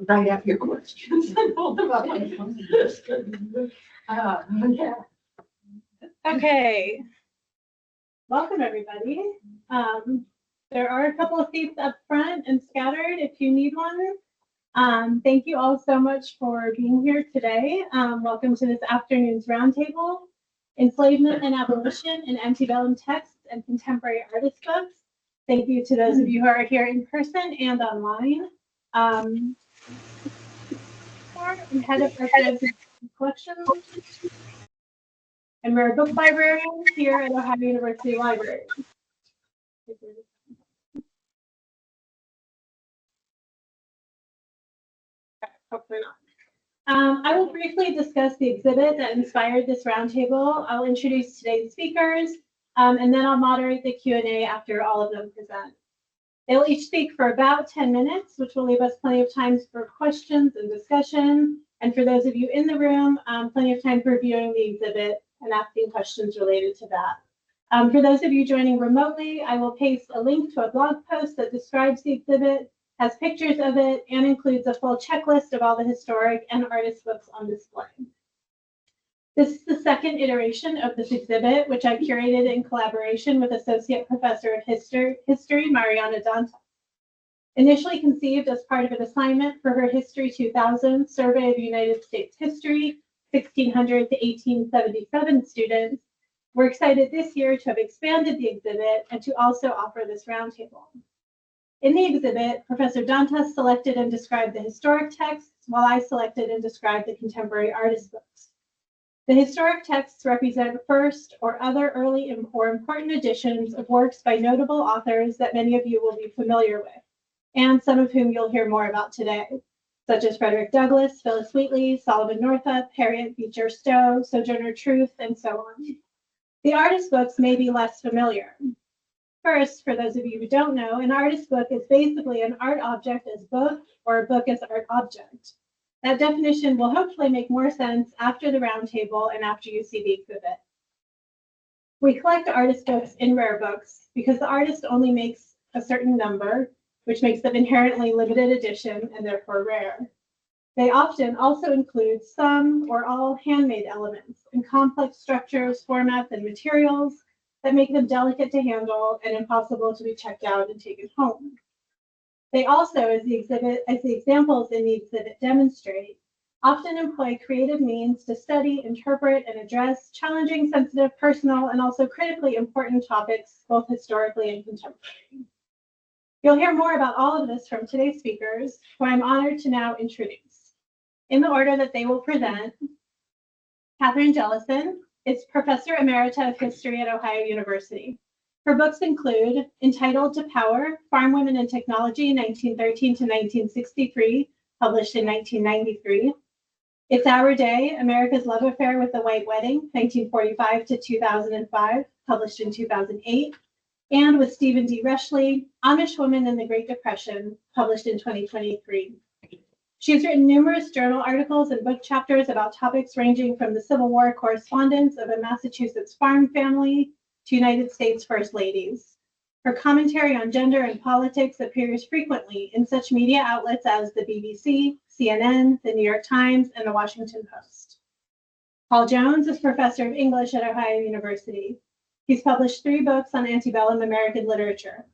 Write out your questions and hold them up. Yeah. Okay. Welcome, everybody. There are a couple of seats up front and scattered if you need one. Thank you all so much for being here today. Welcome to this afternoon's roundtable, Enslavement and Abolition in Antebellum Texts and Contemporary Artist Books. Thank you to those of you who are here in person and online. I'm head of archives and collections, and we're a book librarian here at Ohio University Library. Hopefully not. I will briefly discuss the exhibit that inspired this roundtable. I'll introduce today's speakers, and then I'll moderate the Q&A after all of them present. They will each speak for about 10 minutes, which will leave us plenty of time for questions and discussion. And for those of you in the room, plenty of time for viewing the exhibit and asking questions related to that. For those of you joining remotely, I will paste a link to a blog post that describes the exhibit, has pictures of it, and includes a full checklist of all the historic and artist books on display. This is the second iteration of this exhibit, which I curated in collaboration with Associate Professor of History Mariana Dantas. Initially conceived as part of an assignment for her History 2000 Survey of United States History, 1600 to 1877 students, we're excited this year to have expanded the exhibit and to also offer this roundtable. In the exhibit, Professor Dantas selected and described the historic texts, while I selected and described the contemporary artist books. The historic texts represent first or other early or important editions of works by notable authors that many of you will be familiar with, and some of whom you'll hear more about today, such as Frederick Douglass, Phillis Wheatley, Solomon Northup, Harriet Beecher Stowe, Sojourner Truth, and so on. The artist books may be less familiar. First, for those of you who don't know, an artist book is basically an art object as book or a book as art object. That definition will hopefully make more sense after the roundtable and after you see the exhibit. We collect artist books in rare books because the artist only makes a certain number, which makes them inherently limited edition and therefore rare. They often also include some or all handmade elements and complex structures, formats, and materials that make them delicate to handle and impossible to be checked out and taken home. They also, as the examples in the exhibit demonstrate, often employ creative means to study, interpret, and address challenging, sensitive, personal, and also critically important topics, both historically and contemporary. You'll hear more about all of this from today's speakers, who I'm honored to now introduce. In the order that they will present, Katherine Jellison is Professor Emerita of History at Ohio University. Her books include Entitled to Power, Farm Women and Technology, 1913 to 1963, published in 1993. It's Our Day, America's Love Affair with the White Wedding, 1945 to 2005, published in 2008. And with Stephen D. Reshley, Amish Women in the Great Depression, published in 2023. She's written numerous journal articles and book chapters about topics ranging from the Civil War correspondence of a Massachusetts farm family to United States First Ladies. Her commentary on gender and politics appears frequently in such media outlets as the BBC, CNN, the New York Times, and the Washington Post. Paul Jones is Professor of English at Ohio University. He's published 3 books on antebellum American literature: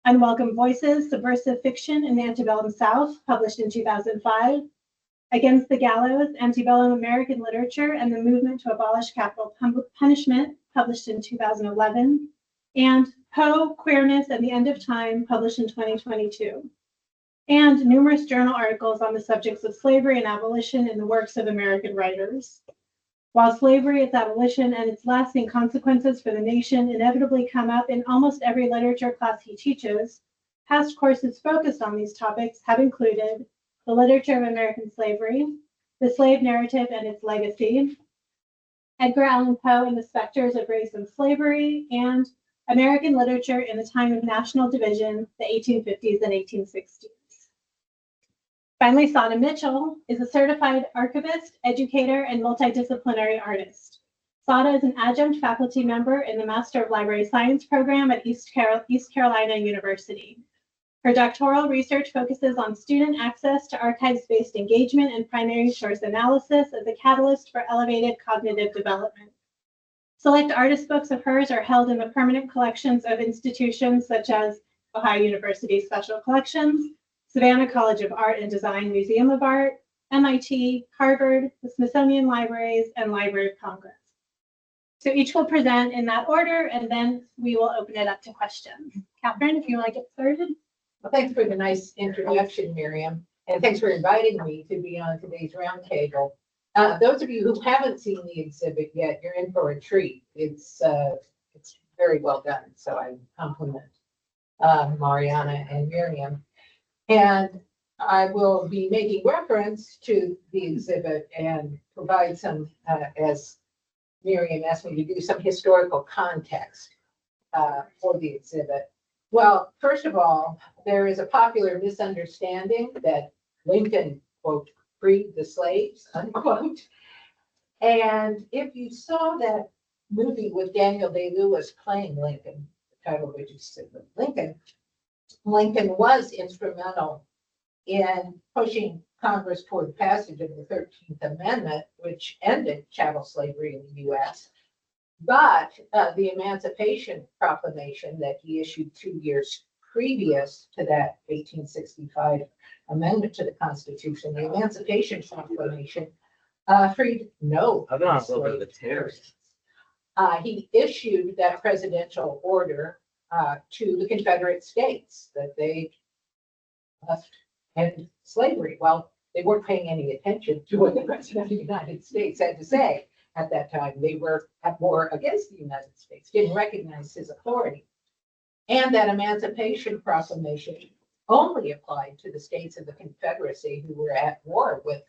Unwelcome Voices, Subversive Fiction in the Antebellum South, published in 2005, Against the Gallows, Antebellum American Literature and the Movement to Abolish Capital Punishment, published in 2011, and Poe, Queerness and the End of Time, published in 2022, and numerous journal articles on the subjects of slavery and abolition in the works of American writers. While slavery, its abolition, and its lasting consequences for the nation inevitably come up in almost every literature class he teaches, past courses focused on these topics have included The Literature of American Slavery, The Slave Narrative and Its Legacy, Edgar Allan Poe and the Specters of Race and Slavery, and American Literature in the Time of National Division, the 1850s and 1860s. Finally, Sauda Mitchell is a certified archivist, educator, and multidisciplinary artist. Sauda is an adjunct faculty member in the Master of Library Science program at East Carolina University. Her doctoral research focuses on student access to archives-based engagement and primary source analysis as a catalyst for elevated cognitive development. Select artist books of hers are held in the permanent collections of institutions such as Ohio University Special Collections, Savannah College of Art and Design Museum of Art, MIT, Harvard, the Smithsonian Libraries, and Library of Congress. So each will present in that order, and then we will open it up to questions. Katherine, if you want to get started. Well, thanks for the nice introduction, Miriam, and thanks for inviting me to be on today's roundtable. Those of you who haven't seen the exhibit yet, you're in for a treat. It's very well done, so I compliment Mariana and Miriam. And I will be making reference to the exhibit and provide some, as Miriam asked me to do, some historical context for the exhibit. Well, first of all, there is a popular misunderstanding that Lincoln, quote, freed the slaves, unquote. And if you saw that movie with Daniel Day-Lewis playing Lincoln, the title of which is Lincoln, Lincoln was instrumental in pushing Congress toward the passage of the 13th Amendment, which ended chattel slavery in the U.S. But the Emancipation Proclamation that he issued 2 years previous to that 1865 amendment to the Constitution, the Emancipation Proclamation, freed no slaves. He issued that presidential order to the Confederate States that they must end slavery. Well, they weren't paying any attention to what the President of the United States had to say at that time. They were at war against the United States, didn't recognize his authority. And that Emancipation Proclamation only applied to the states of the Confederacy who were at war with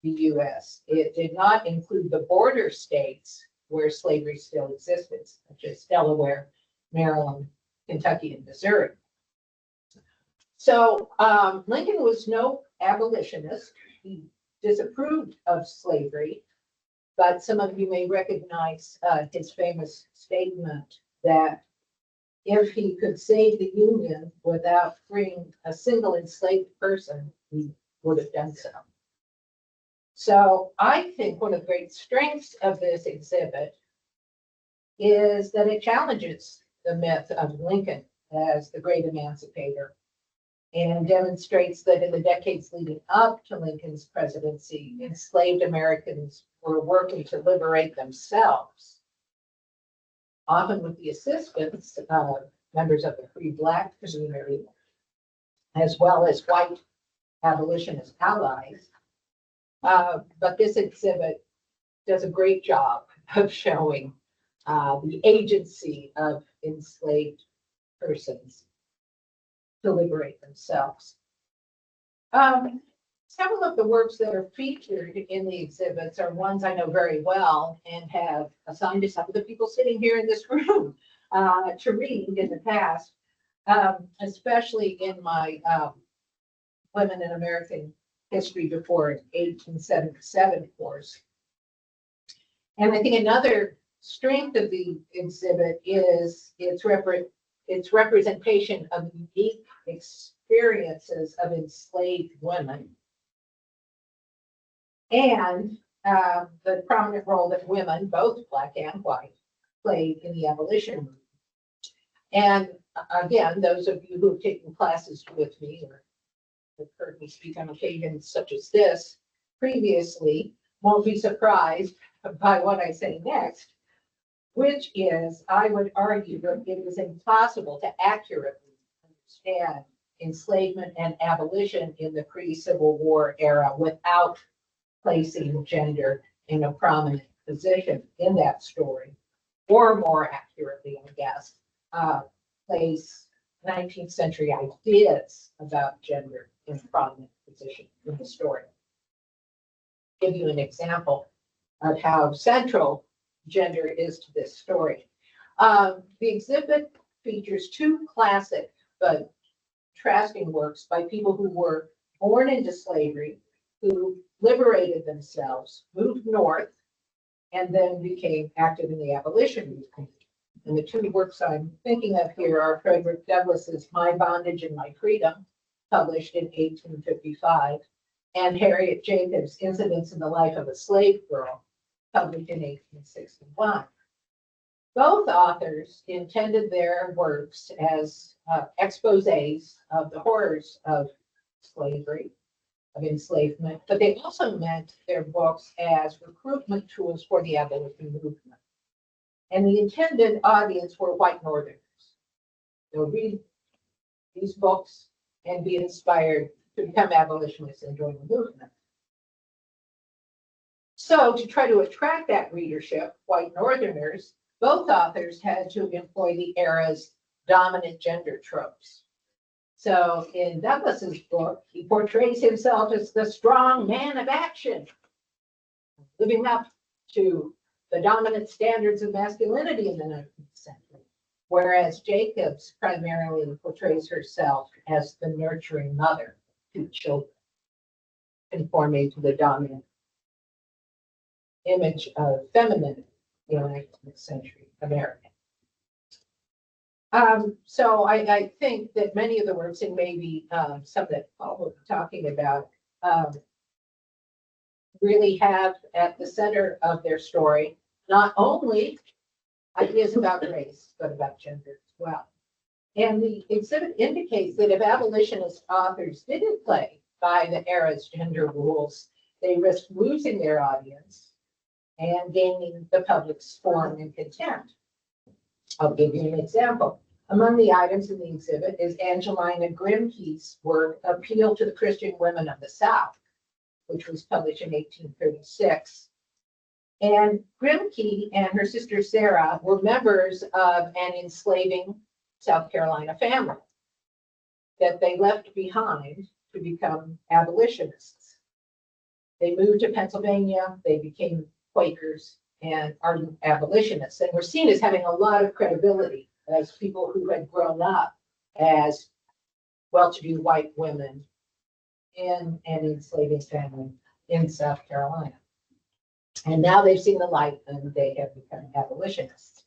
the U.S. It did not include the border states where slavery still existed, such as Delaware, Maryland, Kentucky, and Missouri. So Lincoln was no abolitionist. He disapproved of slavery, but some of you may recognize his famous statement that if he could save the Union without freeing a single enslaved person, he would have done so. So I think one of the great strengths of this exhibit is that it challenges the myth of Lincoln as the great emancipator and demonstrates that in the decades leading up to Lincoln's presidency, enslaved Americans were working to liberate themselves, often with the assistance of members of the Free Black community, as well as white abolitionist allies. But this exhibit does a great job of showing the agency of enslaved persons to liberate themselves. Several of the works that are featured in the exhibits are ones I know very well and have assigned to some of the people sitting here in this room to read in the past, especially in my Women in American History Before 1877 course. And I think another strength of the exhibit is its representation of unique experiences of enslaved women and the prominent role that women, both Black and white, played in the abolition movement. And again, those of you who have taken classes with me or have heard me speak on occasions such as this previously won't be surprised by what I say next, which is, I would argue that it is impossible to accurately understand enslavement and abolition in the pre-Civil War era without placing gender in a prominent position in that story, or more accurately, I guess, place 19th century ideas about gender in a prominent position in the story. I'll give you an example of how central gender is to this story. The exhibit features two classic but contrasting works by people who were born into slavery, who liberated themselves, moved north, and then became active in the abolition movement. And the two works I'm thinking of here are Frederick Douglass's My Bondage and My Freedom, published in 1855, and Harriet Jacobs' Incidents in the Life of a Slave Girl, published in 1861. Both authors intended their works as exposés of the horrors of slavery, of enslavement, but they also meant their books as recruitment tools for the abolition movement. And the intended audience were white Northerners. They'll read these books and be inspired to become abolitionists and join the movement. So to try to attract that readership, white Northerners, both authors had to employ the era's dominant gender tropes. So in Douglass's book, he portrays himself as the strong man of action, living up to the dominant standards of masculinity in the 19th century. Whereas Jacobs primarily portrays herself as the nurturing mother to children, conforming to the dominant image of femininity in 19th century America. So I think that many of the works, and maybe some that Paul will be talking about, really have at the center of their story not only ideas about race, but about gender as well. And the exhibit indicates that if abolitionist authors didn't play by the era's gender rules, they risked losing their audience and gaining the public's scorn and contempt. I'll give you an example. Among the items in the exhibit is Angelina Grimke's work, Appeal to the Christian Women of the South, which was published in 1836. And Grimke and her sister Sarah were members of an enslaving South Carolina family that they left behind to become abolitionists. They moved to Pennsylvania, they became Quakers and ardent abolitionists, and were seen as having a lot of credibility as people who had grown up as well-to-do white women in an enslaving family in South Carolina. And now they've seen the light and they have become abolitionists.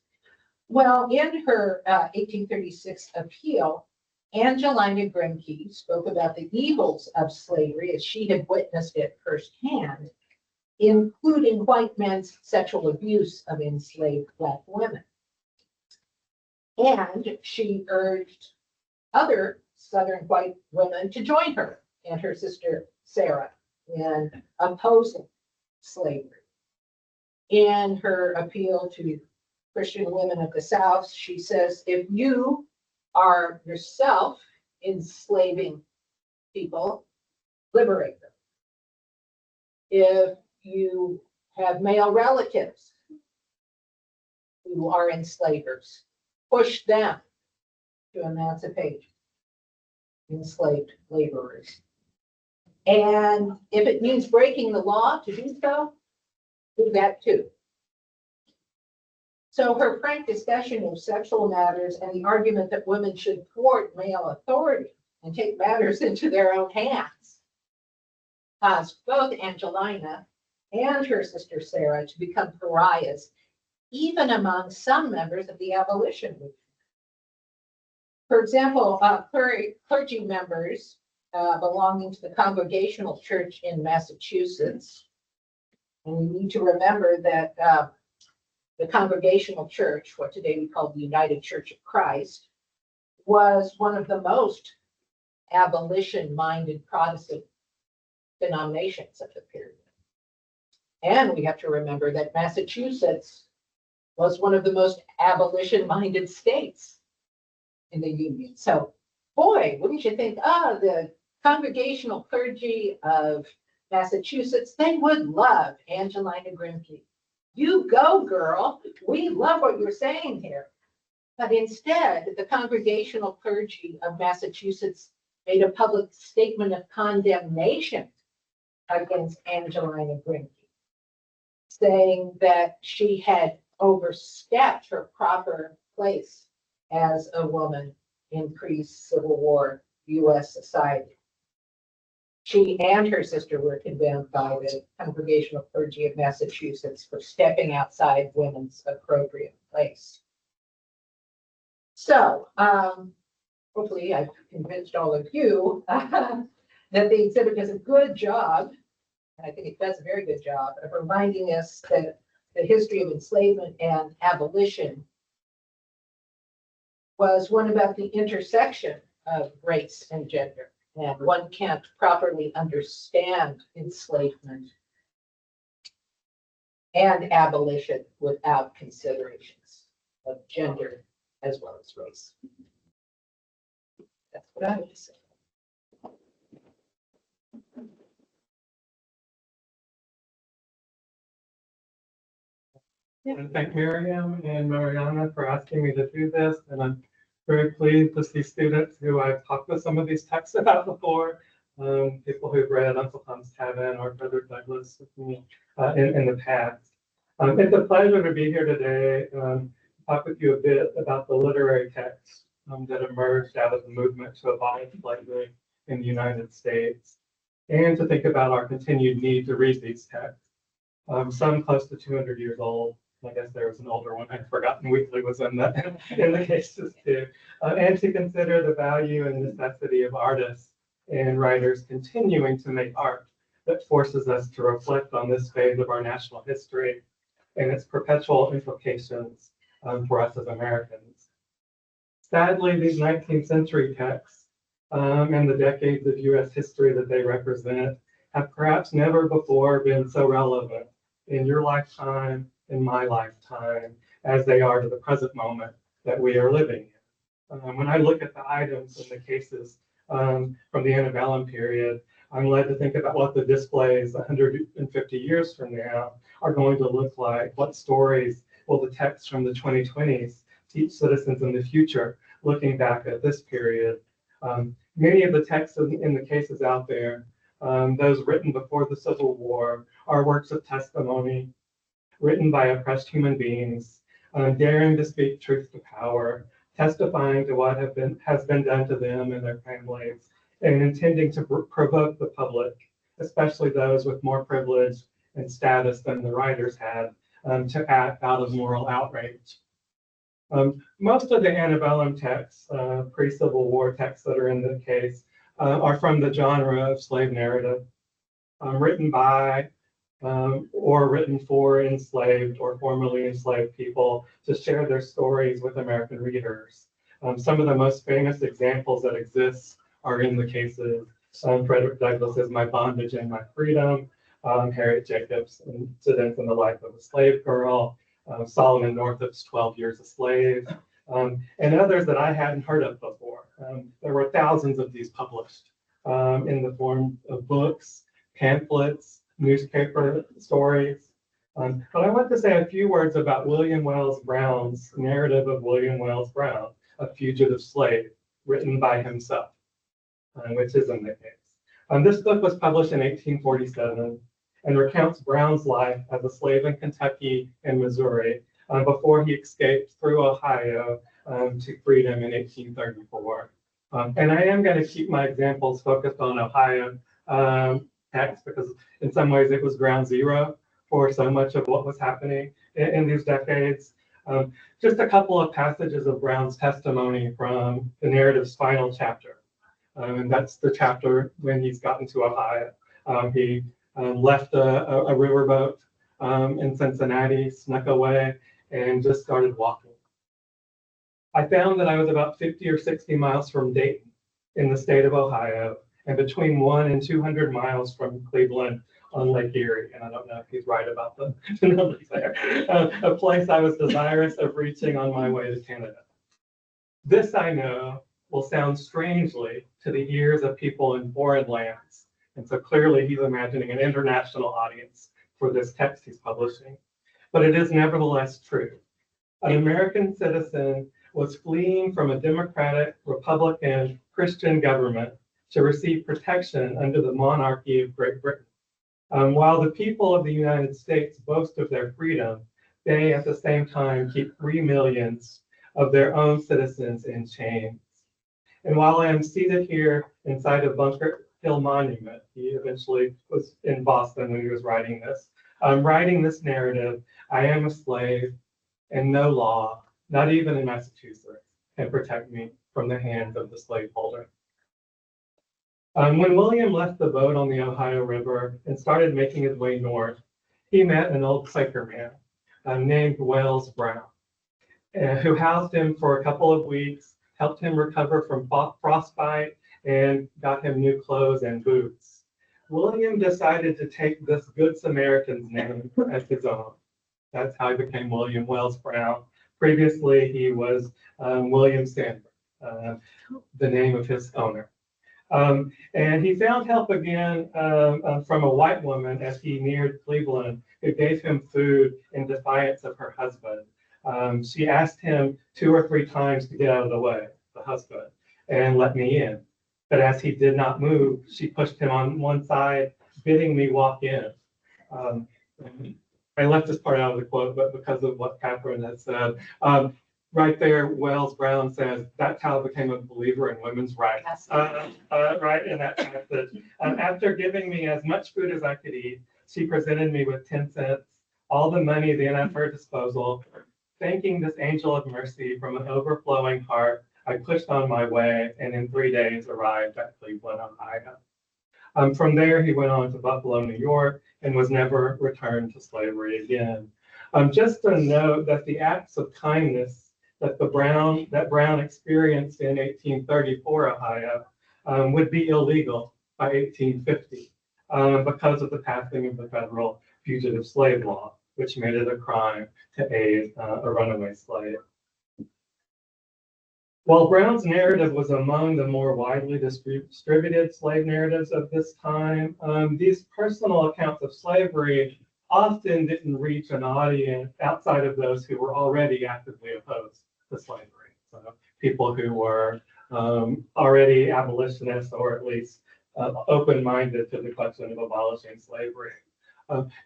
Well, in her 1836 appeal, Angelina Grimke spoke about the evils of slavery as she had witnessed it firsthand, including white men's sexual abuse of enslaved Black women. And she urged other Southern white women to join her and her sister Sarah in opposing slavery. In her appeal to Christian women of the South, she says, if you are yourself enslaving people, liberate them. If you have male relatives who are enslavers, push them to emancipate enslaved laborers. And if it means breaking the law to do so, do that too. So her frank discussion of sexual matters and the argument that women should thwart male authority and take matters into their own hands caused both Angelina and her sister Sarah to become pariahs, even among some members of the abolition movement. For example, clergy members belonging to the Congregational Church in Massachusetts, and we need to remember that the Congregational Church, what today we call the United Church of Christ, was one of the most abolition-minded Protestant denominations of the period. And we have to remember that Massachusetts was one of the most abolition-minded states in the Union. So, boy, wouldn't you think, the Congregational clergy of Massachusetts, they would love Angelina Grimke. You go, girl. We love what you're saying here. But instead, the Congregational clergy of Massachusetts made a public statement of condemnation against Angelina Grimke, saying that she had overstepped her proper place as a woman in pre-Civil War U.S. society. She and her sister were condemned by the Congregational clergy of Massachusetts for stepping outside women's appropriate place. So, hopefully I've convinced all of you that the exhibit does a good job, and I think it does a very good job of reminding us that the history of enslavement and abolition was one about the intersection of race and gender. And one can't properly understand enslavement and abolition without considerations of gender as well as race. That's what I would say. I want to thank Miriam and Mariana for asking me to do this, and I'm very pleased to see students who I've talked with some of these texts about before, people who've read Uncle Tom's Cabin or Frederick Douglass with me in the past. It's a pleasure to be here today, talk with you a bit about the literary texts that emerged out of the movement to abolish slavery in the United States, and to think about our continued need to read these texts. Some close to 200 years old. I guess there was an older one I'd forgotten Wheatley was in the cases too. And to consider the value and necessity of artists and writers continuing to make art that forces us to reflect on this phase of our national history and its perpetual implications for us as Americans. Sadly, these 19th century texts and the decades of US history that they represent have perhaps never before been so relevant in your lifetime, in my lifetime, as they are to the present moment that we are living in. When I look at the items in the cases from the Antebellum period, I'm led to think about what the displays 150 years from now are going to look like. What stories will the texts from the 2020s teach citizens in the future, looking back at this period? Many of the texts in the cases out there, those written before the Civil War, are works of testimony written by oppressed human beings, daring to speak truth to power, testifying to what has been done to them and their families, and intending to provoke the public, especially those with more privilege and status than the writers had, to act out of moral outrage. Most of the Antebellum texts, pre-Civil War texts that are in the case, are from the genre of slave narrative, written by or written for enslaved or formerly enslaved people to share their stories with American readers. Some of the most famous examples that exist are in the cases. Frederick Douglass's My Bondage and My Freedom, Harriet Jacobs' Incidents in the Life of a Slave Girl, Solomon Northup's 12 Years a Slave, and others that I hadn't heard of before. There were thousands of these published in the form of books, pamphlets, newspaper stories. But I want to say a few words about William Wells Brown's narrative of William Wells Brown, a fugitive slave, written by himself, which is in the case. This book was published in 1847 and recounts Brown's life as a slave in Kentucky and Missouri before he escaped through Ohio to freedom in 1834. And I am going to keep my examples focused on Ohio text because in some ways it was ground zero for so much of what was happening in these decades. Just a couple of passages of Brown's testimony from the narrative's final chapter. And that's the chapter when he's gotten to Ohio. He left a riverboat in Cincinnati, snuck away, and just started walking. I found that I was about 50 or 60 miles from Dayton in the state of Ohio, and between 100 and 200 miles from Cleveland on Lake Erie. And I don't know if he's right about the numbers there. A place I was desirous of reaching on my way to Canada. This, I know, will sound strangely to the ears of people in foreign lands. And so clearly he's imagining an international audience for this text he's publishing. But it is nevertheless true. An American citizen was fleeing from a democratic, Republican, Christian government to receive protection under the monarchy of Great Britain. While the people of the United States boast of their freedom, they at the same time keep 3 million of their own citizens in chains. And while I am seated here inside of Bunker Hill Monument, he eventually was in Boston when he was writing this. Writing this narrative, I am a slave and no law, not even in Massachusetts, and protect me from the hands of the slaveholder. When William left the boat on the Ohio River and started making his way north, he met an old Quaker man named Wells Brown, who housed him for a couple of weeks, helped him recover from frostbite, and got him new clothes and boots. William decided to take this Good Samaritan's name as his own. That's how he became William Wells Brown. Previously, he was William Sandberg, the name of his owner. And he found help again from a white woman as he neared Cleveland, who gave him food in defiance of her husband. She asked him 2 or 3 times to get out of the way, the husband, and let me in. But as he did not move, she pushed him on one side, bidding me walk in. I left this part out of the quote, but because of what Katherine had said, right there, Wells Brown says, that's how I became a believer in women's rights, right in that passage. After giving me as much food as I could eat, she presented me with 10 cents, all the money then at her disposal. Thanking this angel of mercy from an overflowing heart, I pushed on my way and in 3 days arrived at Cleveland, Ohio. From there, he went on to Buffalo, New York, and was never returned to slavery again. Just to note that the acts of kindness that Brown experienced in 1834 Ohio would be illegal by 1850 because of the passing of the federal fugitive slave law, which made it a crime to aid a runaway slave. While Brown's narrative was among the more widely distributed slave narratives of this time, these personal accounts of slavery often didn't reach an audience outside of those who were already actively opposed to slavery. So people who were already abolitionists or at least open-minded to the question of abolishing slavery.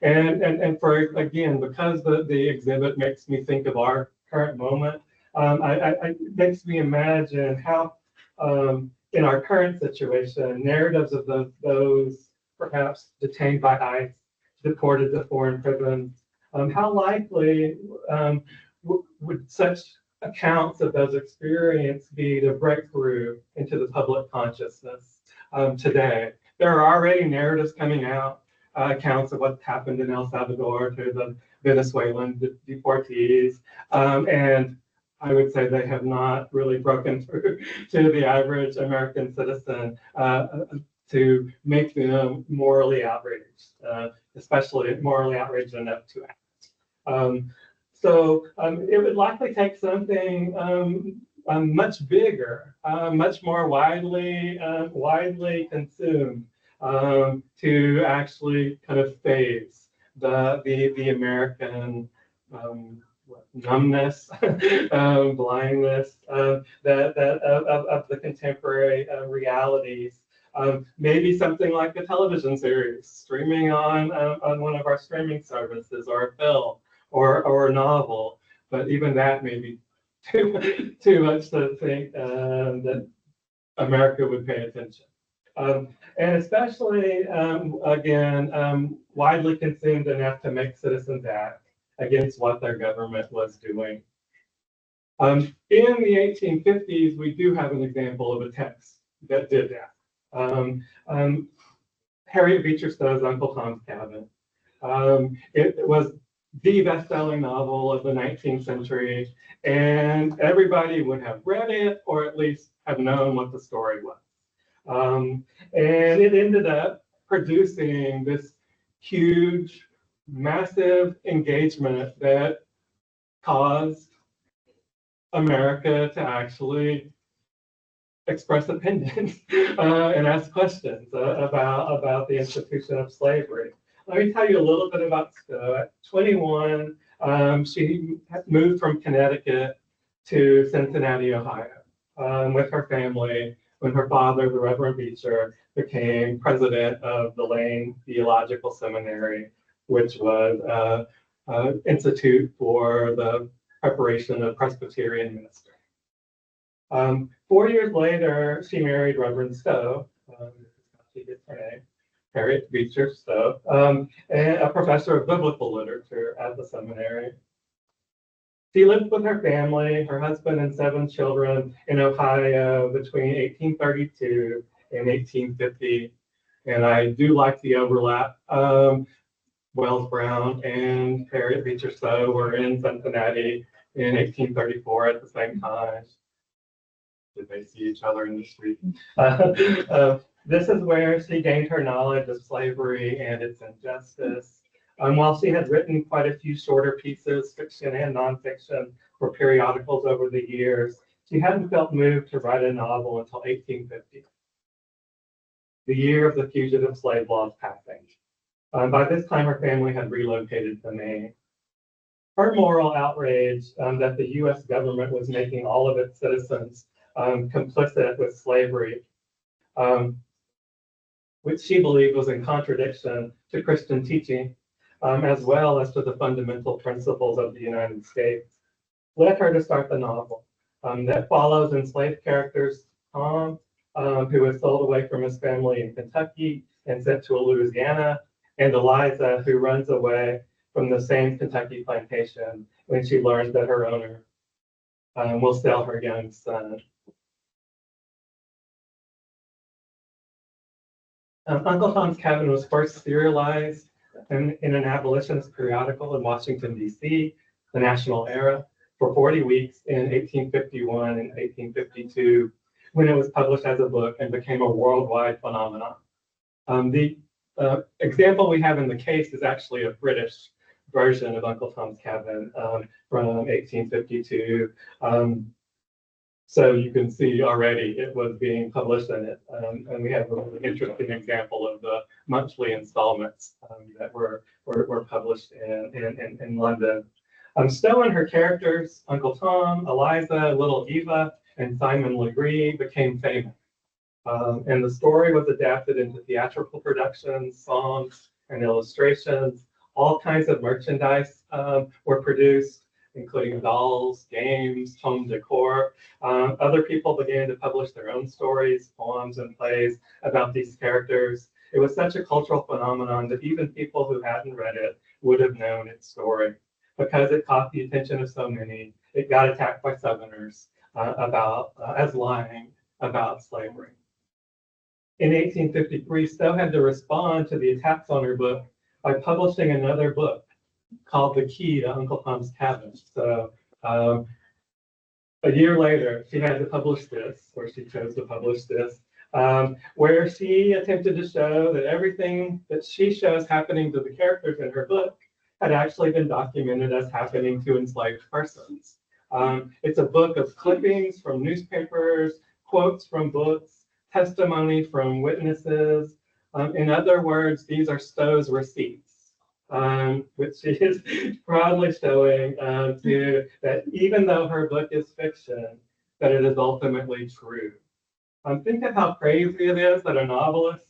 And for, again, because the exhibit makes me think of our current moment, it makes me imagine how, in our current situation, narratives of those perhaps detained by ICE, deported to foreign prisons, how likely would such accounts of those experiences be to break through into the public consciousness today? There are already narratives coming out, accounts of what happened in El Salvador to the Venezuelan deportees, and I would say they have not really broken through to the average American citizen to make them morally outraged, especially morally outraged enough to act. So it would likely take something much bigger, much more widely consumed to actually kind of phase the American numbness, blindness of the contemporary realities. Maybe something like a television series streaming on one of our streaming services, or a film, or a novel. But even that may be too much to think that America would pay attention. And especially, again, widely consumed enough to make citizens act against what their government was doing. In the 1850s, we do have an example of a text that did that. Harriet Beecher Stowe's Uncle Tom's Cabin. It was the best-selling novel of the 19th century, and everybody would have read it or at least have known what the story was. And it ended up producing this huge, massive engagement that caused America to actually express opinions and ask questions about the institution of slavery. Let me tell you a little bit about Stowe. At 21, she moved from Connecticut to Cincinnati, Ohio, with her family when her father, the Reverend Beecher, became president of the Lane Theological Seminary, which was an institute for the preparation of Presbyterian ministers. 4 years later, she married Reverend Stowe, she gets her name, Harriet Beecher Stowe, and a professor of biblical literature at the seminary. She lived with her family, her husband and 7 children in Ohio between 1832 and 1850. And I do like the overlap. Wells Brown and Harriet Beecher Stowe were in Cincinnati in 1834 at the same time. Did they see each other in the street? This is where she gained her knowledge of slavery and its injustice. While she had written quite a few shorter pieces, fiction and nonfiction, for periodicals over the years, she hadn't felt moved to write a novel until 1850, the year of the Fugitive Slave Law's passing. By this time, her family had relocated to Maine. Her moral outrage that the U.S. government was making all of its citizens complicit with slavery, which she believed was in contradiction to Christian teaching, as well as to the fundamental principles of the United States, led her to start the novel that follows enslaved characters Tom, who was sold away from his family in Kentucky and sent to Louisiana, and Eliza, who runs away from the same Kentucky plantation when she learns that her owner will sell her young son. Uncle Tom's Cabin was first serialized in an abolitionist periodical in Washington, D.C., the National Era, for 40 weeks in 1851 and 1852, when it was published as a book and became a worldwide phenomenon. The example we have in the case is actually a British version of Uncle Tom's Cabin from 1852. So you can see already it was being published in it. And we have a really interesting example of the monthly installments that were published in London. Stowe and her characters, Uncle Tom, Eliza, Little Eva, and Simon Legree, became famous. And the story was adapted into theatrical productions, songs, and illustrations. All kinds of merchandise were produced, including dolls, games, home decor. Other people began to publish their own stories, poems, and plays about these characters. It was such a cultural phenomenon that even people who hadn't read it would have known its story. Because it caught the attention of so many, it got attacked by Southerners as lying about slavery. In 1853, Stowe had to respond to the attacks on her book by publishing another book called The Key to Uncle Tom's Cabin. So a year later, she had to publish this, or she chose to publish this, where she attempted to show that everything that she shows happening to the characters in her book had actually been documented as happening to enslaved persons. It's a book of clippings from newspapers, quotes from books, testimony from witnesses. In other words, these are Stowe's receipts, which she is proudly showing that even though her book is fiction, that it is ultimately true. Think of how crazy it is that a novelist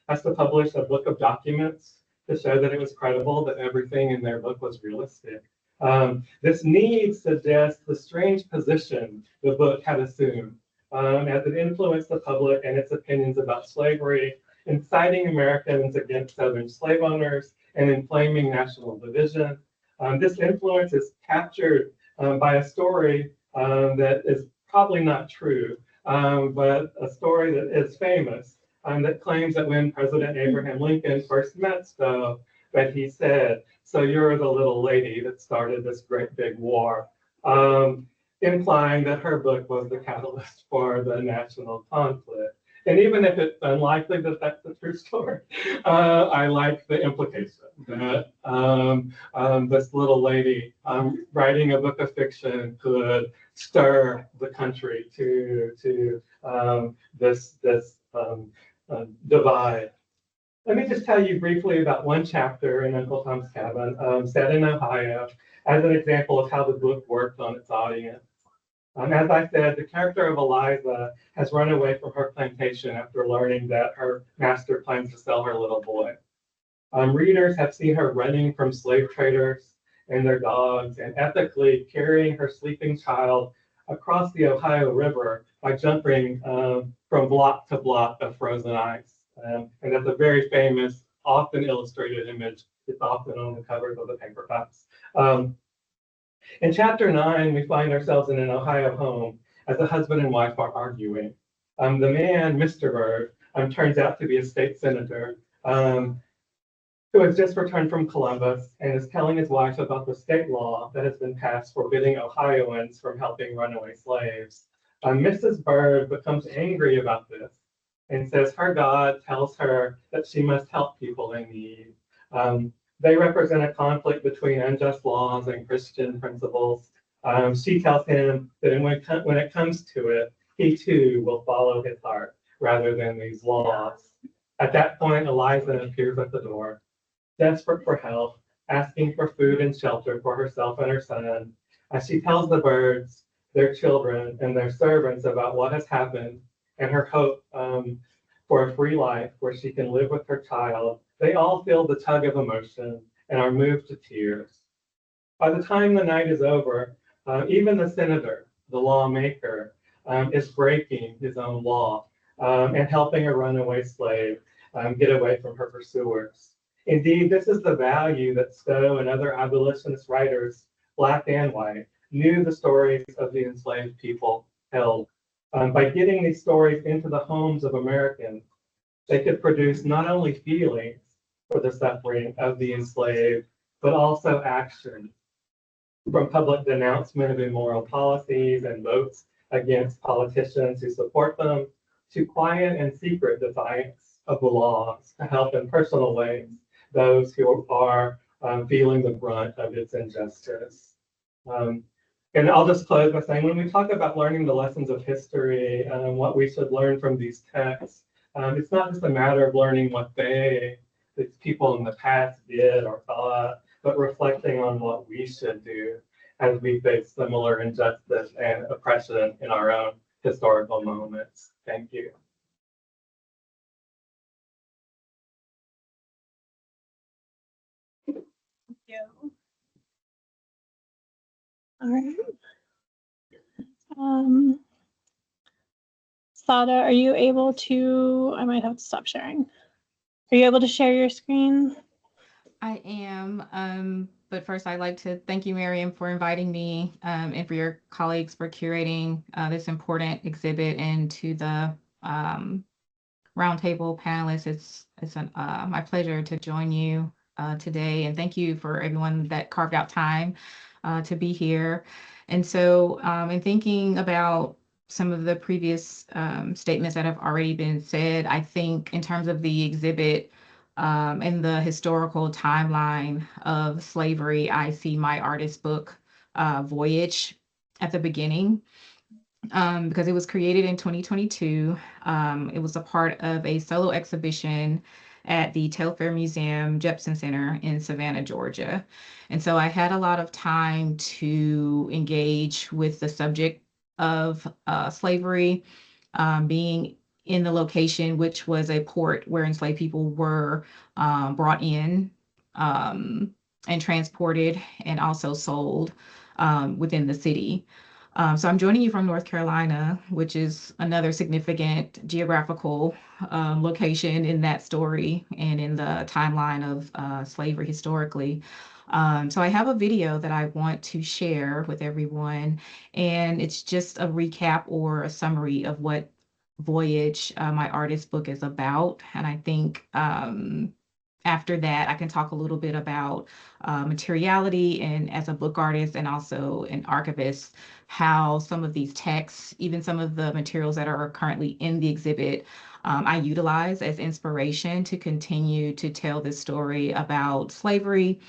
has to publish a book of documents to show that it was credible, that everything in their book was realistic. This need suggests the strange position the book had assumed as it influenced the public and its opinions about slavery, inciting Americans against Southern slave owners and inflaming national division. This influence is captured by a story that is probably not true, but a story that is famous. That claims that when President Abraham Lincoln first met Stowe, that he said, "So you're the little lady that started this great big war," implying that her book was the catalyst for the national conflict. And even if it's unlikely that that's the true story, I like the implication that this little lady writing a book of fiction could stir the country to this divide. Let me just tell you briefly about one chapter in Uncle Tom's Cabin, set in Ohio, as an example of how the book worked on its audience. As I said, the character of Eliza has run away from her plantation after learning that her master plans to sell her little boy. Readers have seen her running from slave traders and their dogs and ethically carrying her sleeping child across the Ohio River by jumping from block to block of frozen ice. And that's a very famous, often illustrated image. It's often on the covers of the paperbacks. In chapter 9, we find ourselves in an Ohio home as a husband and wife are arguing. The man, Mr. Bird, turns out to be a state senator who has just returned from Columbus and is telling his wife about the state law that has been passed forbidding Ohioans from helping runaway slaves. Mrs. Bird becomes angry about this and says her God tells her that she must help people in need. They represent a conflict between unjust laws and Christian principles. She tells him that when it comes to it, he too will follow his heart rather than these laws. At that point, Eliza appears at the door, desperate for help, asking for food and shelter for herself and her son. As she tells the birds, their children, and their servants about what has happened and her hope for a free life where she can live with her child, they all feel the tug of emotion and are moved to tears. By the time the night is over, even the senator, the lawmaker, is breaking his own law and helping a runaway slave get away from her pursuers. Indeed, this is the value that Stowe and other abolitionist writers, Black and white, knew the stories of the enslaved people held. By getting these stories into the homes of Americans, they could produce not only feelings for the suffering of the enslaved, but also action, from public denouncement of immoral policies and votes against politicians who support them, to quiet and secret defiance of the laws to help in personal ways those who are feeling the brunt of its injustice. And I'll just close by saying, when we talk about learning the lessons of history and what we should learn from these texts, it's not just a matter of learning what these people in the past did or thought, but reflecting on what we should do as we face similar injustice and oppression in our own historical moments. Thank you. Thank you. All right. Sauda, are you able to, I might have to stop sharing. Are you able to share your screen? I am, but first I'd like to thank you, Miriam, for inviting me and for your colleagues for curating this important exhibit, and to the Roundtable panelists. It's my pleasure to join you today, and thank you for everyone that carved out time to be here. And so in thinking about some of the previous statements that have already been said, I think in terms of the exhibit and the historical timeline of slavery, I see my artist book, Voyage, at the beginning. Because it was created in 2022. It was a part of a solo exhibition at the Telfair Museum Jellison Center in Savannah, Georgia. And so I had a lot of time to engage with the subject of slavery, being in the location, which was a port where enslaved people were brought in and transported and also sold within the city. So I'm joining you from North Carolina, which is another significant geographical location in that story and in the timeline of slavery historically. So I have a video that I want to share with everyone, and it's just a recap or a summary of what Voyage, my artist book, is about. And I think after that, I can talk a little bit about materiality and as a book artist and also an archivist, how some of these texts, even some of the materials that are currently in the exhibit, I utilize as inspiration to continue to tell this story about slavery,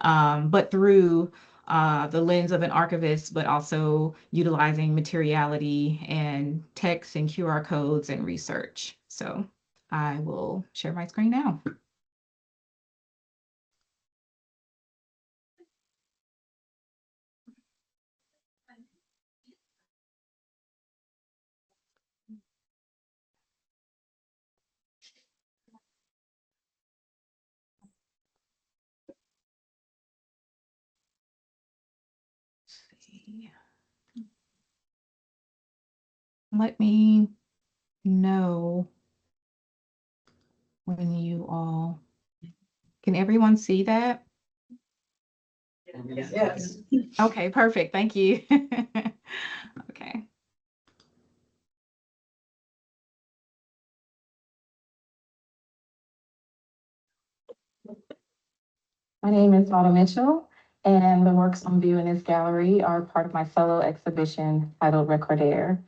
but through the lens of an archivist, but also utilizing materiality and text and QR codes and research. So I will share my screen now. Let me know when you all, can everyone see that? Yes. Okay, perfect. Thank you. Okay. My name is Sauda Mitchell, and the works on view in this gallery are part of my solo exhibition titled Recordaire.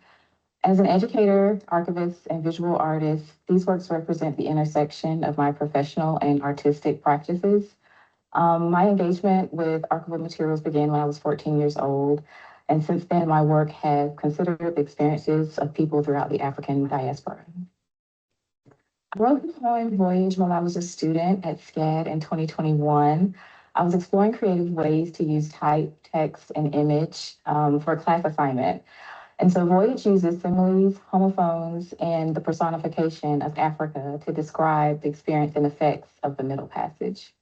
As an educator, archivist, and visual artist, these works represent the intersection of my professional and artistic practices. My engagement with archival materials began when I was 14 years old, and since then, my work has considered the experiences of people throughout the African diaspora. I wrote the poem Voyage while I was a student at SCAD in 2021. I was exploring creative ways to use type, text, and image for a class assignment. And so Voyage uses similes, homophones, and the personification of Africa to describe the experience and effects of the Middle Passage.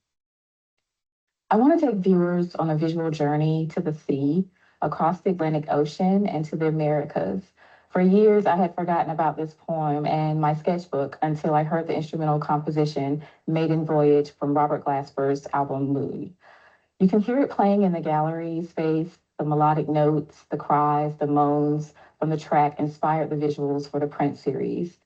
I want to take viewers on a visual journey to the sea, across the Atlantic Ocean, and to the Americas. For years, I had forgotten about this poem and my sketchbook until I heard the instrumental composition Maiden Voyage from Robert Glasper's album Mood. You can hear it playing in the gallery space. The melodic notes, the cries, the moans from the track inspired the visuals for the print series.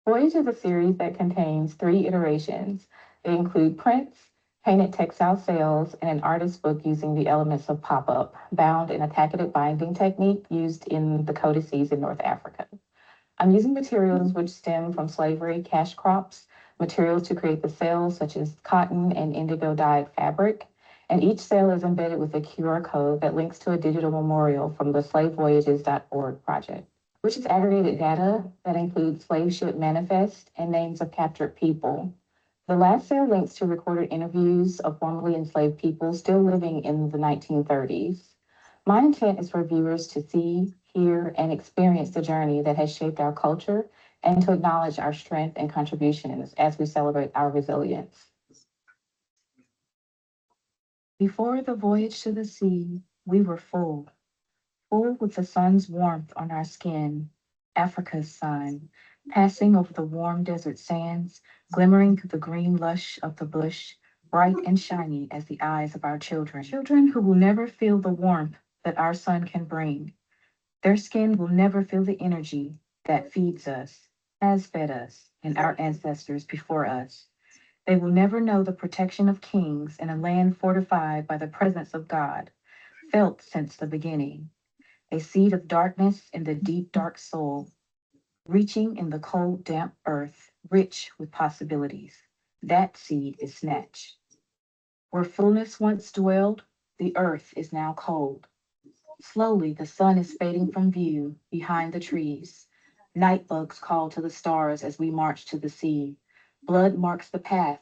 Voyage is a series that contains 3 iterations. They include prints, painted textile sails, and an artist's book using the elements of pop-up, bound in a tacketed binding technique used in the codices in North Africa. I'm using materials which stem from slavery, cash crops, materials to create the sails such as cotton and indigo dyed fabric, and each sail is embedded with a QR code that links to a digital memorial from the slavevoyages.org project, which is aggregated data that includes slave ship manifest and names of captured people. The last sail links to recorded interviews of formerly enslaved people still living in the 1930s. My intent is for viewers to see, hear, and experience the journey that has shaped our culture and to acknowledge our strength and contributions as we celebrate our resilience. Before the voyage to the sea, we were full with the sun's warmth on our skin, Africa's sun, passing over the warm desert sands, glimmering through the green lush of the bush, bright and shiny as the eyes of our children. Children who will never feel the warmth that our sun can bring. Their skin will never feel the energy that feeds us, has fed us, and our ancestors before us. They will never know the protection of kings in a land fortified by the presence of God, felt since the beginning. A seed of darkness in the deep, dark soul, reaching in the cold, damp earth, rich with possibilities. That seed is snatched. Where fullness once dwelled, the earth is now cold. Slowly, the sun is fading from view behind the trees. Night bugs call to the stars as we march to the sea. Blood marks the path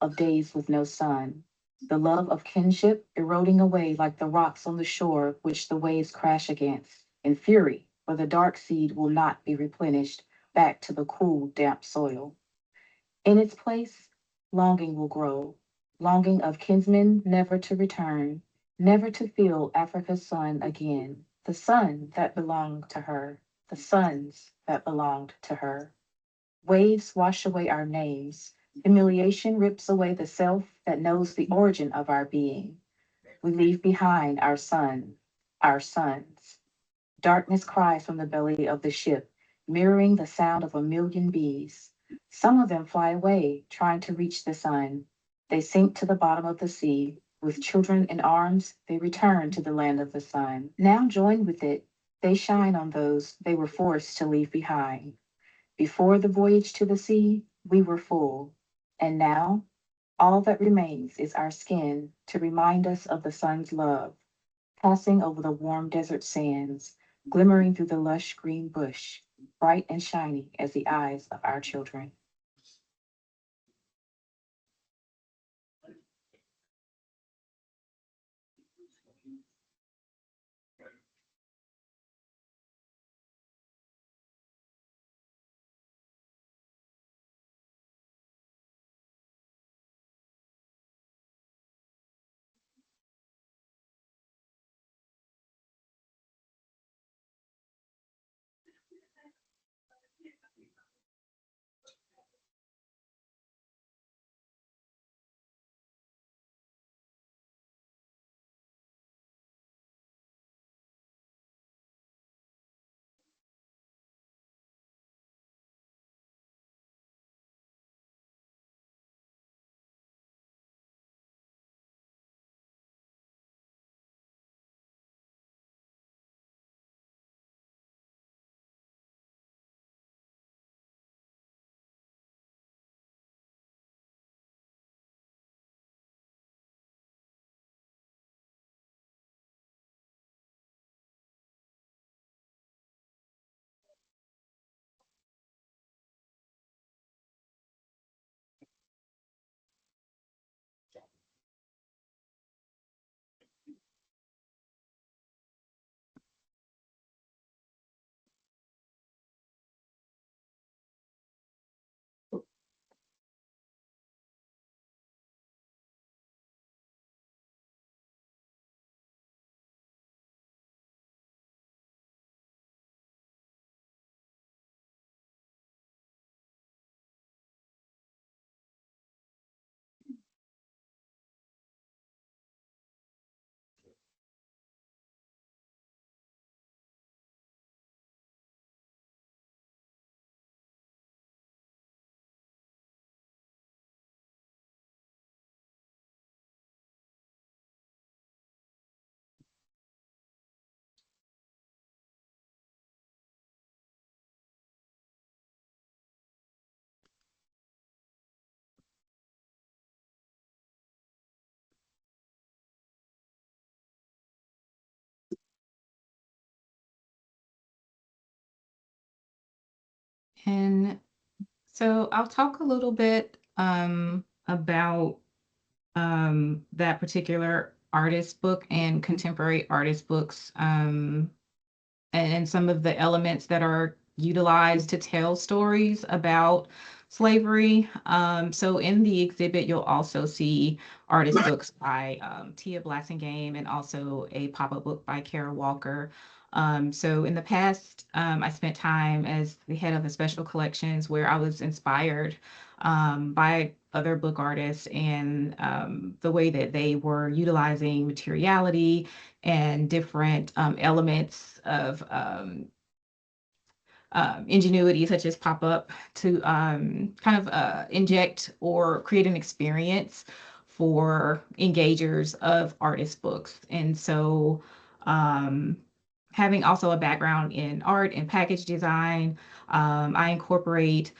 of days with no sun. The love of kinship eroding away like the rocks on the shore which the waves crash against. In fury, for the dark seed will not be replenished back to the cool, damp soil. In its place, longing will grow, longing of kinsmen never to return, never to feel Africa's sun again, the sun that belonged to her, the suns that belonged to her. Waves wash away our names. Humiliation rips away the self that knows the origin of our being. We leave behind our sun, our sons. Darkness cries from the belly of the ship, mirroring the sound of a million bees. Some of them fly away, trying to reach the sun. They sink to the bottom of the sea. With children in arms, they return to the land of the sun. Now joined with it, they shine on those they were forced to leave behind. Before the voyage to the sea, we were full. And now, all that remains is our skin to remind us of the sun's love, passing over the warm desert sands, glimmering through the lush green bush, bright and shiny as the eyes of our children. And so I'll talk a little bit about that particular artist book and contemporary artist books, and some of the elements that are utilized to tell stories about slavery. So in the exhibit, you'll also see artist books by Tia Blassingame and also a pop-up book by Kara Walker. So in the past, I spent time as the head of the special collections where I was inspired by other book artists and the way that they were utilizing materiality and different elements of ingenuity, such as pop-up, to kind of inject or create an experience for engagers of artist books. And so having also a background in art and package design, I incorporate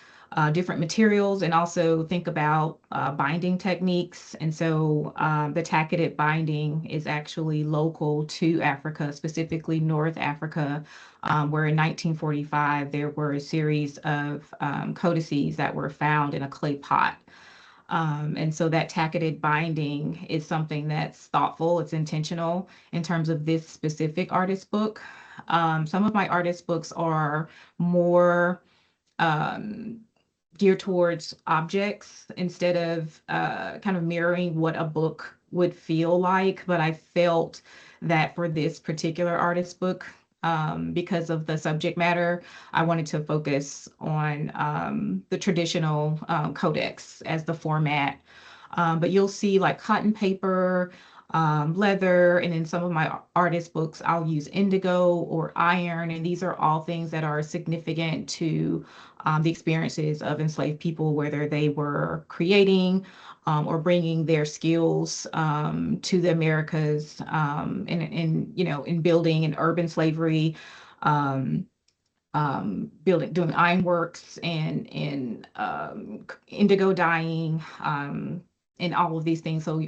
different materials and also think about binding techniques. And so the tacketed binding is actually local to Africa, specifically North Africa, where in 1945 there were a series of codices that were found in a clay pot. And so that tacketed binding is something that's thoughtful, it's intentional in terms of this specific artist book. Some of my artist books are more geared towards objects instead of kind of mirroring what a book would feel like. But I felt that for this particular artist book, because of the subject matter, I wanted to focus on the traditional codex as the format. But you'll see like cotton paper, leather, and in some of my artist books, I'll use indigo or iron. And these are all things that are significant to the experiences of enslaved people, whether they were creating or bringing their skills to the Americas in building an urban slavery, doing ironworks and indigo dyeing, and all of these things. So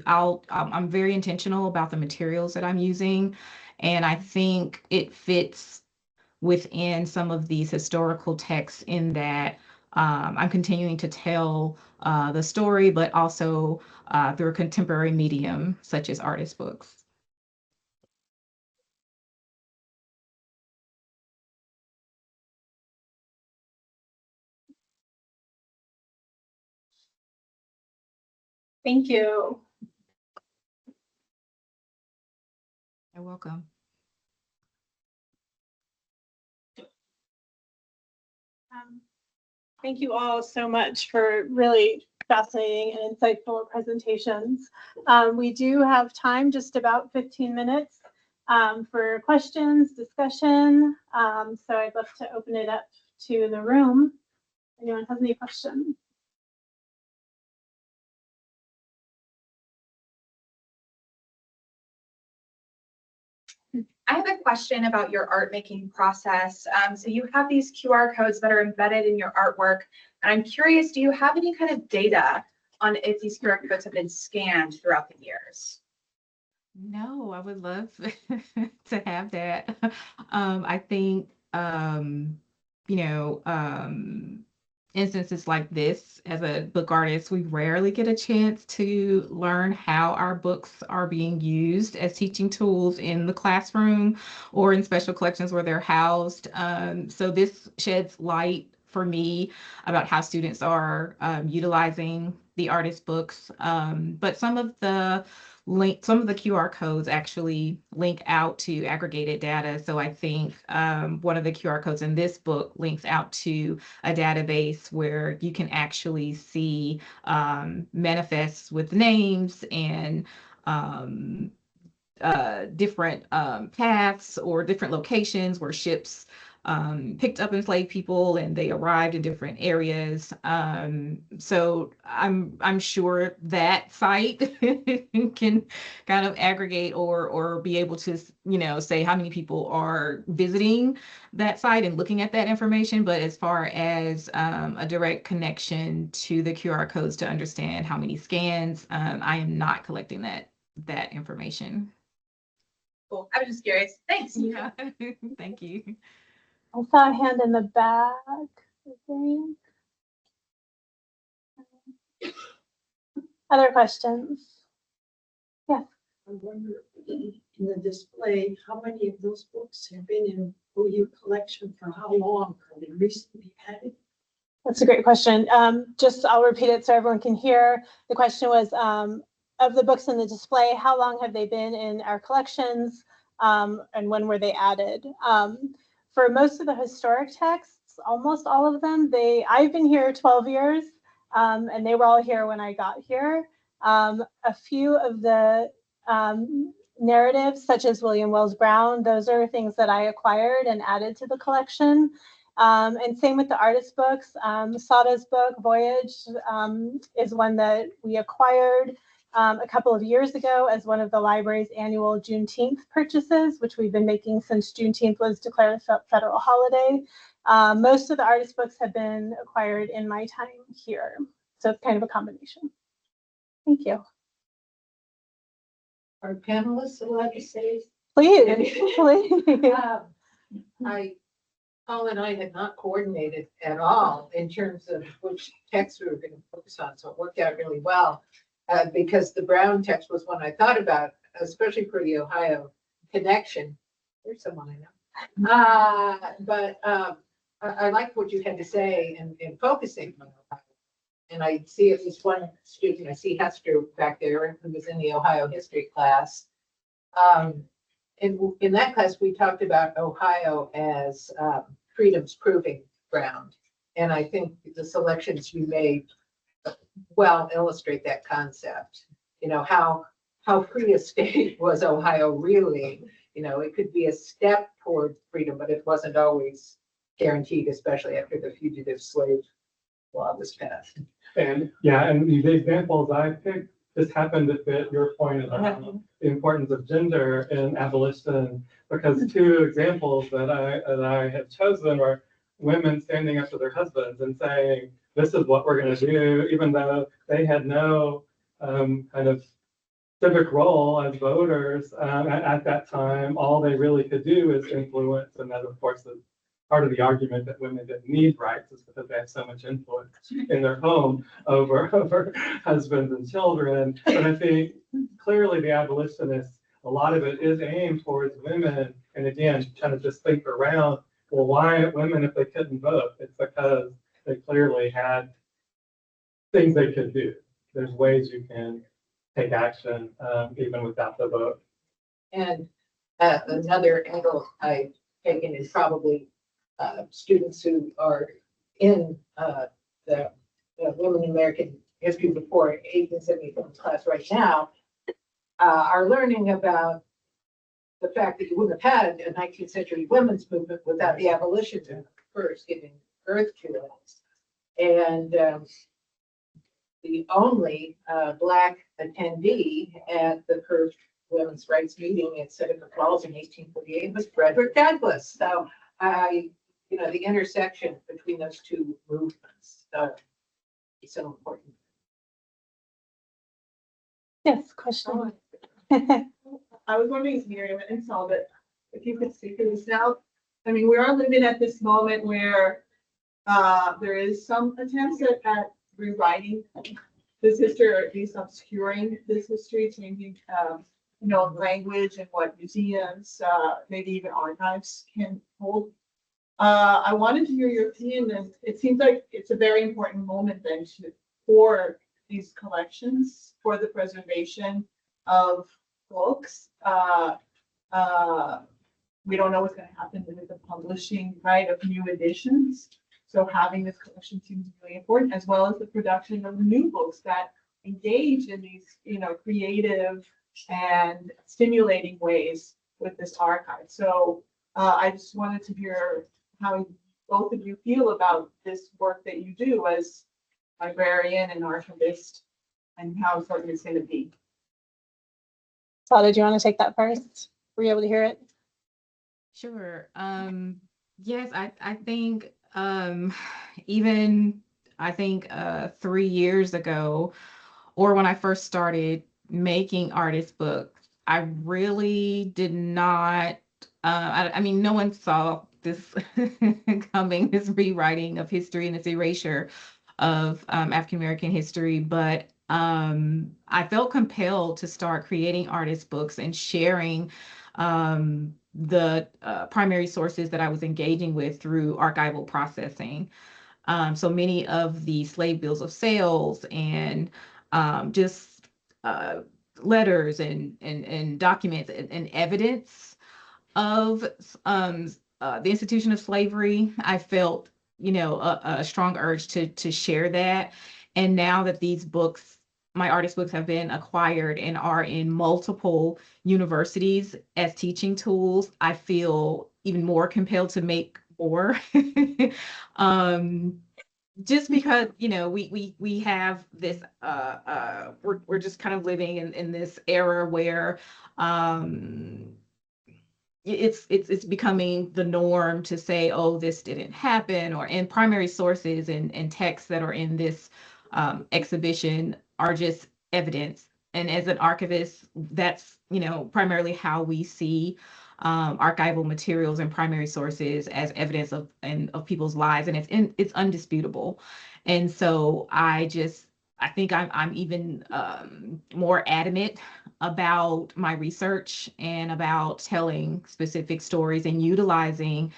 I'm very intentional about the materials that I'm using, and I think it fits within some of these historical texts in that I'm continuing to tell the story, but also through a contemporary medium such as artist books. Thank you. You're welcome. Thank you all so much for really fascinating and insightful presentations. We do have time, just about 15 minutes for questions, discussion. So I'd love to open it up to the room. Anyone has any questions? I have a question about your art making process. So you have these QR codes that are embedded in your artwork, and I'm curious, do you have any kind of data on if these QR codes have been scanned throughout the years? No, I would love to have that. I think, instances like this, as a book artist, we rarely get a chance to learn how our books are being used as teaching tools in the classroom or in special collections where they're housed. So this sheds light for me about how students are utilizing the artist books. But some of the QR codes actually link out to aggregated data. So I think one of the QR codes in this book links out to a database where you can actually see manifests with names and different paths or different locations where ships picked up enslaved people and they arrived in different areas. So I'm sure that site can kind of aggregate or be able to, say how many people are visiting that site and looking at that information. But as far as a direct connection to the QR codes to understand how many scans, I am not collecting that information. Cool. I was just curious. Thanks. Yeah, thank you. I saw a hand in the back. Other questions? I wonder, in the display, how many of those books have been in OU collection for how long? Are they recently added? That's a great question. I'll repeat it so everyone can hear. The question was, of the books in the display, how long have they been in our collections, and when were they added? For most of the historic texts, almost all of them, I've been here 12 years, and they were all here when I got here. A few of the narratives, such as William Wells Brown, those are things that I acquired and added to the collection. And same with the artist books. Sauda's book, Voyage, is one that we acquired a couple of years ago as one of the library's annual Juneteenth purchases, which we've been making since Juneteenth was declared a federal holiday. Most of the artist books have been acquired in my time here. So it's kind of a combination. Thank you. Are panelists allowed to say? Please, please. Paul and I had not coordinated at all in terms of which text we were going to focus on, so it worked out really well. Because the Brown text was one I thought about, especially for the Ohio connection. There's someone I know. But I liked what you had to say in focusing on Ohio. And I see at least one student, I see Hester back there, who was in the Ohio history class. In that class, we talked about Ohio as freedom's proving ground. And I think the selections you made well illustrate that concept. You know, how free a state was Ohio really? You know, it could be a step toward freedom, but it wasn't always guaranteed, especially after the fugitive slave law was passed. And yeah, and the examples I picked just happened to fit your point about the importance of gender in abolition, because two examples that I have chosen were women standing up to their husbands and saying, this is what we're going to do, even though they had no kind of civic role as voters at that time. All they really could do is influence, and that, of course, is part of the argument that women didn't need rights, is because they have so much influence in their home over husbands and children. But I think clearly the abolitionists, a lot of it is aimed towards women. And again, kind of just think around, well, why women if they couldn't vote? It's because they clearly had things they could do. There's ways you can take action even without the vote. And another angle I've taken is probably students who are in the Women in American History before 1874 class right now are learning about the fact that you wouldn't have had a 19th century women's movement without the abolition first giving birth to it. And the only Black attendee at the first women's rights meeting at Seneca Falls in 1848 was Frederick Douglass. So the intersection between those two movements is so important. Yes, question. I was wondering, Miriam and Sauda, if you could speak to this now. I mean, we are living at this moment where there is some attempts at rewriting this history, or at least obscuring this history, changing, language and what museums, maybe even archives can hold. I wanted to hear your opinion, and it seems like it's a very important moment then for these collections, for the preservation of books. We don't know what's going to happen with the publishing, right, of new editions. So having this collection seems really important, as well as the production of new books that engage in these, creative and stimulating ways with this archive. So I just wanted to hear how both of you feel about this work that you do as librarian and archivist, and how important it's going to be. Sauda, do you want to take that first? Were you able to hear it? Sure. Yes, I think even 3 years ago, or when I first started making artist books, I really did not. No one saw this coming, this rewriting of history and this erasure of African American history. But I felt compelled to start creating artist books and sharing the primary sources that I was engaging with through archival processing. So many of the slave bills of sales and just letters and documents and evidence of the institution of slavery, I felt, a strong urge to share that. And now that these books, my artist books, have been acquired and are in multiple universities as teaching tools, I feel even more compelled to make more. Just because, we have this, we're just kind of living in this era where it's becoming the norm to say, oh, this didn't happen, or in primary sources and texts that are in this exhibition are just evidence. And as an archivist, that's, primarily how we see archival materials and primary sources as evidence of people's lives, and it's undisputable. And so I think I'm even more adamant about my research and about telling specific stories and utilizing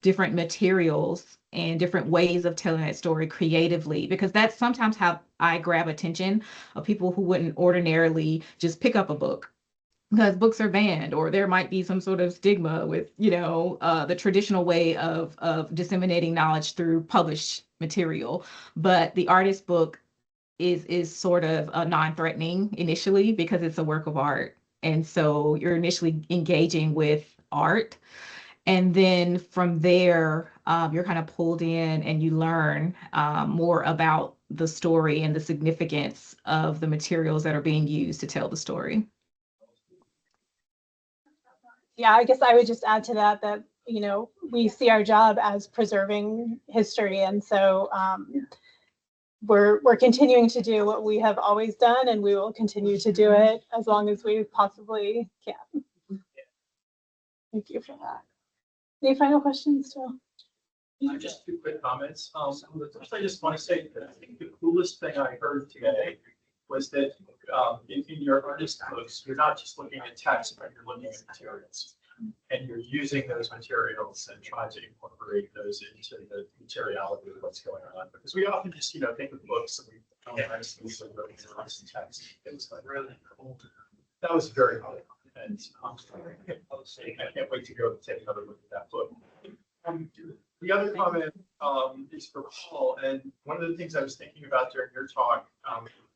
different materials and different ways of telling that story creatively, because that's sometimes how I grab attention of people who wouldn't ordinarily just pick up a book, because books are banned, or there might be some sort of stigma with, the traditional way of disseminating knowledge through published material. But the artist book is sort of non-threatening initially because it's a work of art. And so you're initially engaging with art. And then from there, you're kind of pulled in and you learn more about the story and the significance of the materials that are being used to tell the story. Yeah, I guess I would just add to that, we see our job as preserving history. And so we're continuing to do what we have always done, and we will continue to do it as long as we possibly can. Thank you for that. Any final questions, Joe? Just two quick comments. First, I just want to say that I think the coolest thing I heard today was that in your artist books, you're not just looking at text, but you're looking at materials. And you're using those materials and trying to incorporate those into the materiality of what's going on. Because we often just, think of books and we don't these are really nice and text. It was like really cool. That was very cool. And I can't wait to go take another look at that book. The other comment is for Paul, and one of the things I was thinking about during your talk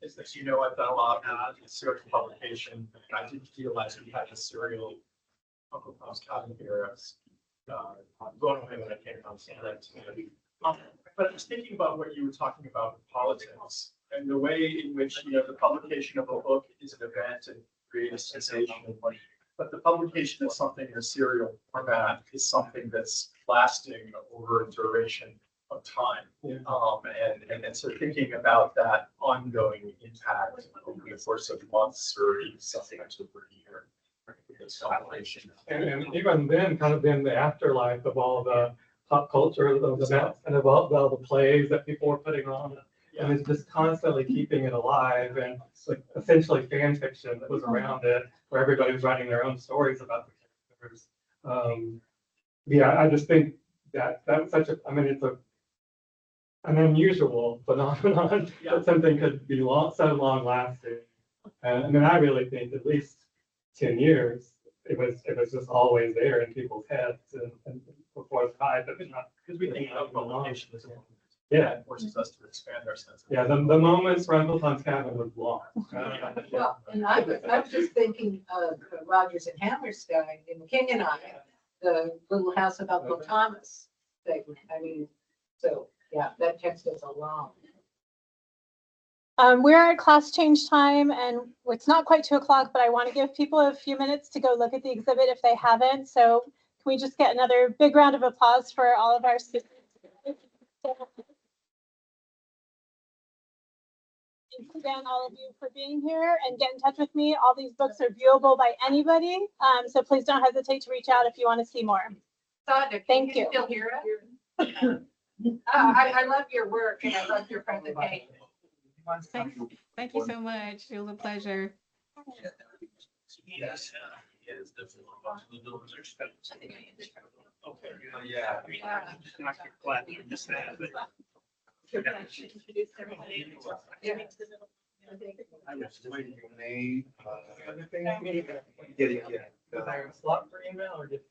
is that I've done a lot of serial publication, and I didn't realize we had a serial Uncle Tom's Cabin here. I was blown away when I came on Saturday. But I was thinking about what you were talking about with politics and the way in which the publication of a book is an event and create a sensation. But the publication of something in a serial format is something that's lasting over a duration of time. And so thinking about that ongoing impact over the course of months or even sometimes over a year. And even then, kind of in the afterlife of all the pop culture of the events and of all the plays that people were putting on. Yeah. And it's just constantly keeping it alive, and it's like essentially fan fiction that was around it, where everybody was writing their own stories about the characters. I just think that was such it's an unusual phenomenon that something could be so long lasting. And I really think at least 10 years, it was just always there in people's heads and before it's high, but not because we think of publication as a it forces us to expand our sense. Yeah, the moments where Uncle Tom's Cabin was long. Well, and I was just thinking of Rodgers and Hammerstein in King and I, the Little House of Uncle Thomas thing. So yeah, that text is a long. We're at class change time, and it's not quite 2:00, but I want to give people a few minutes to go look at the exhibit if they haven't. So can we just get another big round of applause for all of our students? again, all of you for being here and get in touch with me. All these books are viewable by anybody. So please don't hesitate to reach out if you want to see more. Sauda, Thank you. Still hear us? I love your work and I love your presentation. Thank you so much. It was a pleasure. Yes. Okay, yeah. Not glad you missed that, but I was waiting for your name. Other thing I need, Yeah. is there a slot for email or just?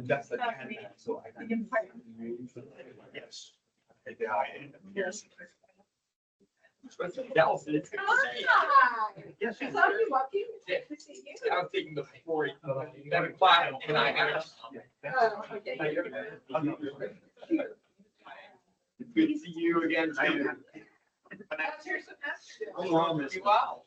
That's the kind of, so I can. Yes. Yes. Jellison. Yes. I saw you walking. Good to see you. I was thinking before, 7:00, and I had. Oh, okay. Good to see you again, too. How's your semester? Wow.